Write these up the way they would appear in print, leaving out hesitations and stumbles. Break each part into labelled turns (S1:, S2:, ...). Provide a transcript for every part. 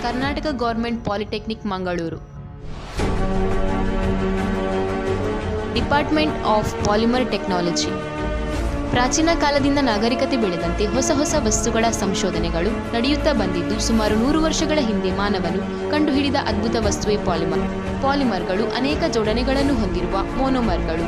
S1: Karnataka government polytechnic Mangaluru. Department of polymer technology. ಪ್ರಾಚೀನ ಕಾಲದಿಂದ ನಾಗರಿಕತೆ ಬೆಳೆದಂತೆ ಹೊಸ ಹೊಸ ವಸ್ತುಗಳ ಸಂಶೋಧನೆಗಳು ನಡೆಯುತ್ತಾ ಬಂದಿದ್ದು, ಸುಮಾರು 100 ವರ್ಷಗಳ ಹಿಂದೆ ಮಾನವನು ಕಂಡುಹಿಡಿದ ಅದ್ಭುತ ವಸ್ತುವೇ ಪಾಲಿಮರ್. ಪಾಲಿಮರ್ಗಳು ಅನೇಕ ಜೋಡಣೆಗಳನ್ನು ಹೊಂದಿರುವ ಮೋನೋಮರ್ಗಳು,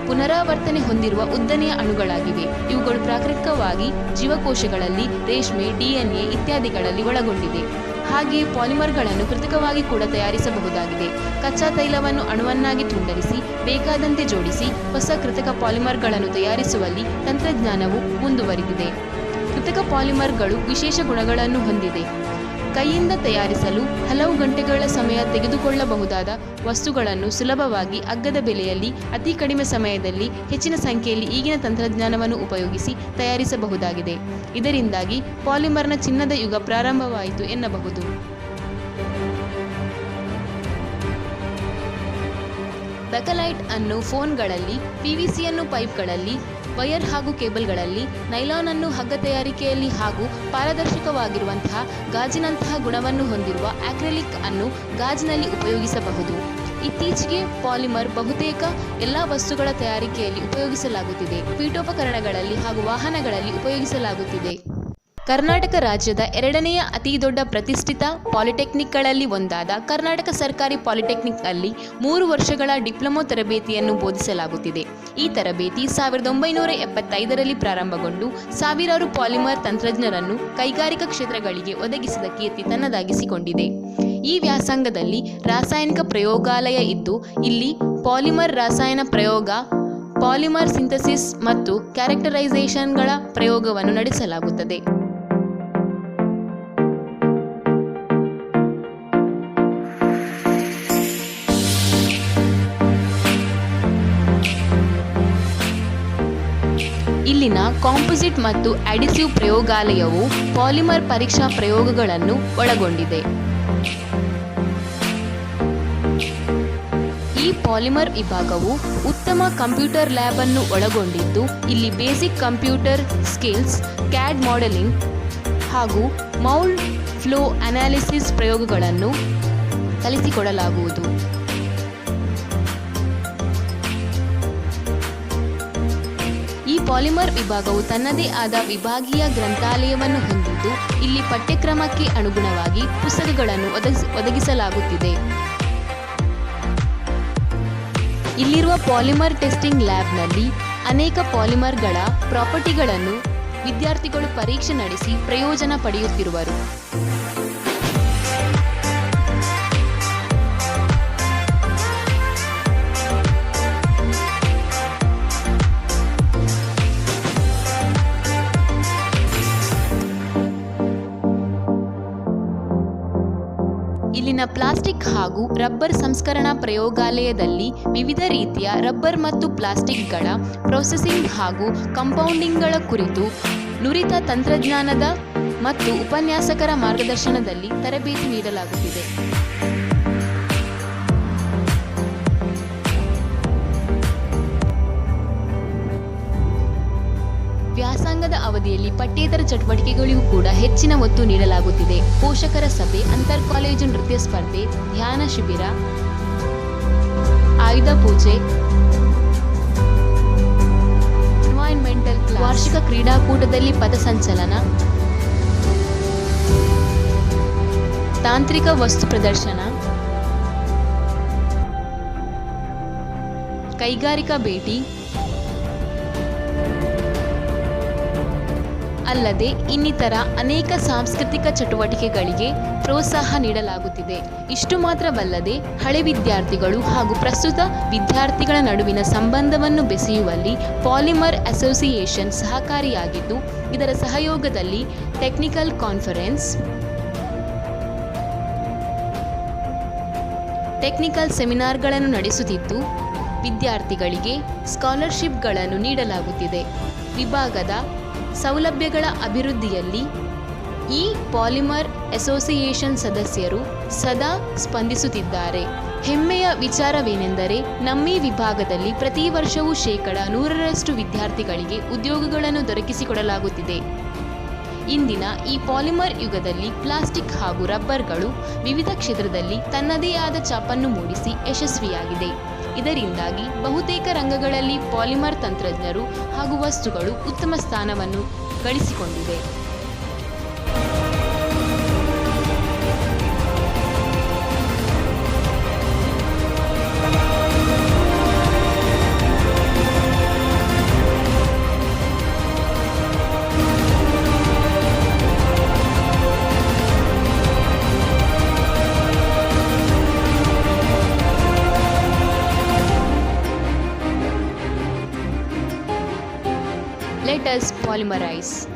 S1: ಪುನರಾವರ್ತನೆ ಹೊಂದಿರುವ ಉದ್ದನೆಯ ಅಣುಗಳಾಗಿವೆ. ಇವುಗಳು ಪ್ರಾಕೃತಿಕವಾಗಿ ಜೀವಕೋಶಗಳಲ್ಲಿ, ರೇಷ್ಮೆ, DNA ಇತ್ಯಾದಿಗಳಲ್ಲಿ ಒಳಗೊಂಡಿದೆ. ಹಾಗೆಯೇ ಪಾಲಿಮರ್ಗಳನ್ನು ಕೃತಕವಾಗಿ ಕೂಡ ತಯಾರಿಸಬಹುದಾಗಿದೆ. ಕಚ್ಚಾ ತೈಲವನ್ನು ಅಣುವನ್ನಾಗಿ ತುಂಡರಿಸಿ ಬೇಕಾದಂತೆ ಜೋಡಿಸಿ ಹೊಸ ಕೃತಕ ಪಾಲಿಮರ್ಗಳನ್ನು ತಯಾರಿಸುವಲ್ಲಿ ತಂತ್ರಜ್ಞಾನವು ಮುಂದುವರಿದಿದೆ. ಕೃತಕ ಪಾಲಿಮರ್ಗಳು ವಿಶೇಷ ಗುಣಗಳನ್ನು ಹೊಂದಿದೆ. ಕೈಯಿಂದ ತಯಾರಿಸಲು ಹಲವು ಗಂಟೆಗಳ ಸಮಯ ತೆಗೆದುಕೊಳ್ಳಬಹುದಾದ ವಸ್ತುಗಳನ್ನು ಸುಲಭವಾಗಿ, ಅಗ್ಗದ ಬೆಲೆಯಲ್ಲಿ, ಅತಿ ಕಡಿಮೆ ಸಮಯದಲ್ಲಿ, ಹೆಚ್ಚಿನ ಸಂಖ್ಯೆಯಲ್ಲಿ ಈಗಿನ ತಂತ್ರಜ್ಞಾನವನ್ನು ಉಪಯೋಗಿಸಿ ತಯಾರಿಸಬಹುದಾಗಿದೆ. ಇದರಿಂದಾಗಿ ಪಾಲಿಮರ್ನ ಚಿನ್ನದ ಯುಗ ಪ್ರಾರಂಭವಾಯಿತು ಎನ್ನಬಹುದು. ಬೆಕಲೈಟ್ ಅನ್ನು ಫೋನ್ಗಳಲ್ಲಿ, PVCಯನ್ನು ಪೈಪ್ಗಳಲ್ಲಿ, ವೈರ್ ಹಾಗೂ ಕೇಬಲ್ಗಳಲ್ಲಿ, ನೈಲಾನ್ ಅನ್ನು ಹಗ್ಗ ತಯಾರಿಕೆಯಲ್ಲಿ ಹಾಗೂ ಪಾರದರ್ಶಕವಾಗಿರುವಂತಹ ಗಾಜಿನಂತಹ ಗುಣವನ್ನು ಹೊಂದಿರುವ ಆಕ್ರಿಲಿಕ್ ಅನ್ನು ಗಾಜಿನಲ್ಲಿ ಉಪಯೋಗಿಸಬಹುದು. ಇತ್ತೀಚೆಗೆ ಪಾಲಿಮರ್ ಬಹುತೇಕ ಎಲ್ಲ ವಸ್ತುಗಳ ತಯಾರಿಕೆಯಲ್ಲಿ ಉಪಯೋಗಿಸಲಾಗುತ್ತಿದೆ. ಪೀಠೋಪಕರಣಗಳಲ್ಲಿ ಹಾಗೂ ವಾಹನಗಳಲ್ಲಿ ಉಪಯೋಗಿಸಲಾಗುತ್ತಿದೆ. ಕರ್ನಾಟಕ ರಾಜ್ಯದ 2ನೆಯ ಅತಿ ದೊಡ್ಡ ಪ್ರತಿಷ್ಠಿತ ಪಾಲಿಟೆಕ್ನಿಕ್ಗಳಲ್ಲಿ ಒಂದಾದ ಕರ್ನಾಟಕ ಸರ್ಕಾರಿ ಪಾಲಿಟೆಕ್ನಿಕ್ನಲ್ಲಿ 3 ವರ್ಷಗಳ ಡಿಪ್ಲೊಮೊ ತರಬೇತಿಯನ್ನು ಬೋಧಿಸಲಾಗುತ್ತಿದೆ. ಈ ತರಬೇತಿ 1975ರಲ್ಲಿ ಪ್ರಾರಂಭಗೊಂಡು ಸಾವಿರಾರು ಪಾಲಿಮರ್ ತಂತ್ರಜ್ಞರನ್ನು ಕೈಗಾರಿಕಾ ಕ್ಷೇತ್ರಗಳಿಗೆ ಒದಗಿಸಿದ ಕೀರ್ತಿ ತನ್ನದಾಗಿಸಿಕೊಂಡಿದೆ. ಈ ವ್ಯಾಸಂಗದಲ್ಲಿ ರಾಸಾಯನಿಕ ಪ್ರಯೋಗಾಲಯ ಇದ್ದು, ಇಲ್ಲಿ ಪಾಲಿಮರ್ ರಸಾಯನ ಪ್ರಯೋಗ, ಪಾಲಿಮರ್ ಸಿಂಥಸಿಸ್ ಮತ್ತು ಕ್ಯಾರೆಕ್ಟರೈಸೇಷನ್ಗಳ ಪ್ರಯೋಗವನ್ನು ನಡೆಸಲಾಗುತ್ತದೆ. ಇಲ್ಲಿನ ಕಾಂಪೋಸಿಟ್ ಮತ್ತು ಅಡಿಸಿವ್ ಪ್ರಯೋಗಾಲಯವು ಪಾಲಿಮರ್ ಪರೀಕ್ಷಾ ಪ್ರಯೋಗಗಳನ್ನು ಒಳಗೊಂಡಿದೆ. ಈ ಪಾಲಿಮರ್ ವಿಭಾಗವು ಉತ್ತಮ ಕಂಪ್ಯೂಟರ್ ಲ್ಯಾಬ್ ಅನ್ನು ಒಳಗೊಂಡಿದ್ದು, ಇಲ್ಲಿ basic computer skills, CAD modelling ಹಾಗೂ ಮೌಲ್ಡ್ ಫ್ಲೋ ಅನಾಲಿಸಿಸ್ ಪ್ರಯೋಗಗಳನ್ನು ಕಲಿಸಿಕೊಡಲಾಗುವುದು. ಈ ಪಾಲಿಮರ್ ವಿಭಾಗವು ತನ್ನದೇ ಆದ ವಿಭಾಗೀಯ ಗ್ರಂಥಾಲಯವನ್ನು ಹೊಂದಿದ್ದು, ಇಲ್ಲಿ ಪಠ್ಯಕ್ರಮಕ್ಕೆ ಅನುಗುಣವಾಗಿ ಪುಸ್ತಕಗಳನ್ನು ಒದಗಿಸಲಾಗುತ್ತಿದೆ. ಇಲ್ಲಿರುವ ಪಾಲಿಮರ್ ಟೆಸ್ಟಿಂಗ್ ಲ್ಯಾಬ್ನಲ್ಲಿ ಅನೇಕ ಪಾಲಿಮರ್ಗಳ ಪ್ರಾಪರ್ಟಿಗಳನ್ನು ವಿದ್ಯಾರ್ಥಿಗಳು ಪರೀಕ್ಷೆ ನಡೆಸಿ ಪ್ರಯೋಜನ ಪಡೆಯುತ್ತಿರುವರು. ಇಲ್ಲಿನ ಪ್ಲಾಸ್ಟಿಕ್ ಹಾಗೂ ರಬ್ಬರ್ ಸಂಸ್ಕರಣಾ ಪ್ರಯೋಗಾಲಯದಲ್ಲಿ ವಿವಿಧ ರೀತಿಯ ರಬ್ಬರ್ ಮತ್ತು ಪ್ಲಾಸ್ಟಿಕ್ಗಳ ಪ್ರೊಸೆಸಿಂಗ್ ಹಾಗೂ ಕಂಪೌಂಡಿಂಗ್ಗಳ ಕುರಿತು ನುರಿತ ತಂತ್ರಜ್ಞಾನದ ಮತ್ತು ಉಪನ್ಯಾಸಕರ ಮಾರ್ಗದರ್ಶನದಲ್ಲಿ ತರಬೇತಿ ನೀಡಲಾಗುತ್ತಿದೆ. ವ್ಯಾಸಂಗದ ಅವಧಿಯಲ್ಲಿ ಪಠ್ಯೇತರ ಚಟುವಟಿಕೆಗಳಿಗೂ ಕೂಡ ಹೆಚ್ಚಿನ ಒತ್ತು ನೀಡಲಾಗುತ್ತಿದೆ. ಪೋಷಕರ ಸಭೆ, ಅಂತರ್ ಕಾಲೇಜು ನೃತ್ಯ ಸ್ಪರ್ಧೆ, ಧ್ಯಾನ ಶಿಬಿರ, ಆಯುಧ ಪೂಜೆ, ಎನ್ವೈರನ್ಮೆಂಟಲ್ ಕ್ಲಾಸ್, ವಾರ್ಷಿಕ ಕ್ರೀಡಾಕೂಟದಲ್ಲಿ ಪಥಸಂಚಲನ, ತಾಂತ್ರಿಕ ವಸ್ತು ಪ್ರದರ್ಶನ, ಕೈಗಾರಿಕಾ ಭೇಟಿ ಅಲ್ಲದೆ ಇನ್ನಿತರ ಅನೇಕ ಸಾಂಸ್ಕೃತಿಕ ಚಟುವಟಿಕೆಗಳಿಗೆ ಪ್ರೋತ್ಸಾಹ ನೀಡಲಾಗುತ್ತಿದೆ. ಇಷ್ಟು ಮಾತ್ರವಲ್ಲದೆ ಹಳೆ ವಿದ್ಯಾರ್ಥಿಗಳು ಹಾಗೂ ಪ್ರಸ್ತುತ ವಿದ್ಯಾರ್ಥಿಗಳ ನಡುವಿನ ಸಂಬಂಧವನ್ನು ಬೆಸೆಯುವಲ್ಲಿ ಪಾಲಿಮರ್ ಅಸೋಸಿಯೇಷನ್ ಸಹಕಾರಿಯಾಗಿದ್ದು, ಇದರ ಸಹಯೋಗದಲ್ಲಿ ಟೆಕ್ನಿಕಲ್ ಕಾನ್ಫರೆನ್ಸ್, ಟೆಕ್ನಿಕಲ್ ಸೆಮಿನಾರ್ಗಳನ್ನು ನಡೆಸುತ್ತಿದ್ದು, ವಿದ್ಯಾರ್ಥಿಗಳಿಗೆ ಸ್ಕಾಲರ್ಶಿಪ್ಗಳನ್ನು ನೀಡಲಾಗುತ್ತಿದೆ. ವಿಭಾಗದ ಸೌಲಭ್ಯಗಳ ಅಭಿವೃದ್ಧಿಯಲ್ಲಿ ಈ ಪಾಲಿಮರ್ ಅಸೋಸಿಯೇಷನ್ ಸದಸ್ಯರು ಸದಾ ಸ್ಪಂದಿಸುತ್ತಿದ್ದಾರೆ. ಹೆಮ್ಮೆಯ ವಿಚಾರವೇನೆಂದರೆ, ನಮ್ಮ ವಿಭಾಗದಲ್ಲಿ ಪ್ರತಿ ವರ್ಷವೂ 100% ವಿದ್ಯಾರ್ಥಿಗಳಿಗೆ ಉದ್ಯೋಗಗಳನ್ನು ದೊರಕಿಸಿಕೊಡಲಾಗುತ್ತಿದೆ. ಇಂದಿನ ಈ ಪಾಲಿಮರ್ ಯುಗದಲ್ಲಿ ಪ್ಲಾಸ್ಟಿಕ್ ಹಾಗೂ ರಬ್ಬರ್ಗಳು ವಿವಿಧ ಕ್ಷೇತ್ರದಲ್ಲಿ ತನ್ನದೇ ಆದ ಛಾಪನ್ನು ಮೂಡಿಸಿ ಯಶಸ್ವಿಯಾಗಿದೆ. ಇದರಿಂದಾಗಿ ಬಹುತೇಕ ರಂಗಗಳಲ್ಲಿ ಪಾಲಿಮರ್ ತಂತ್ರಜ್ಞರು ಹಾಗೂ ವಸ್ತುಗಳು ಉತ್ತಮ ಸ್ಥಾನವನ್ನು ಗಳಿಸಿಕೊಂಡಿವೆ. Let us polymerize.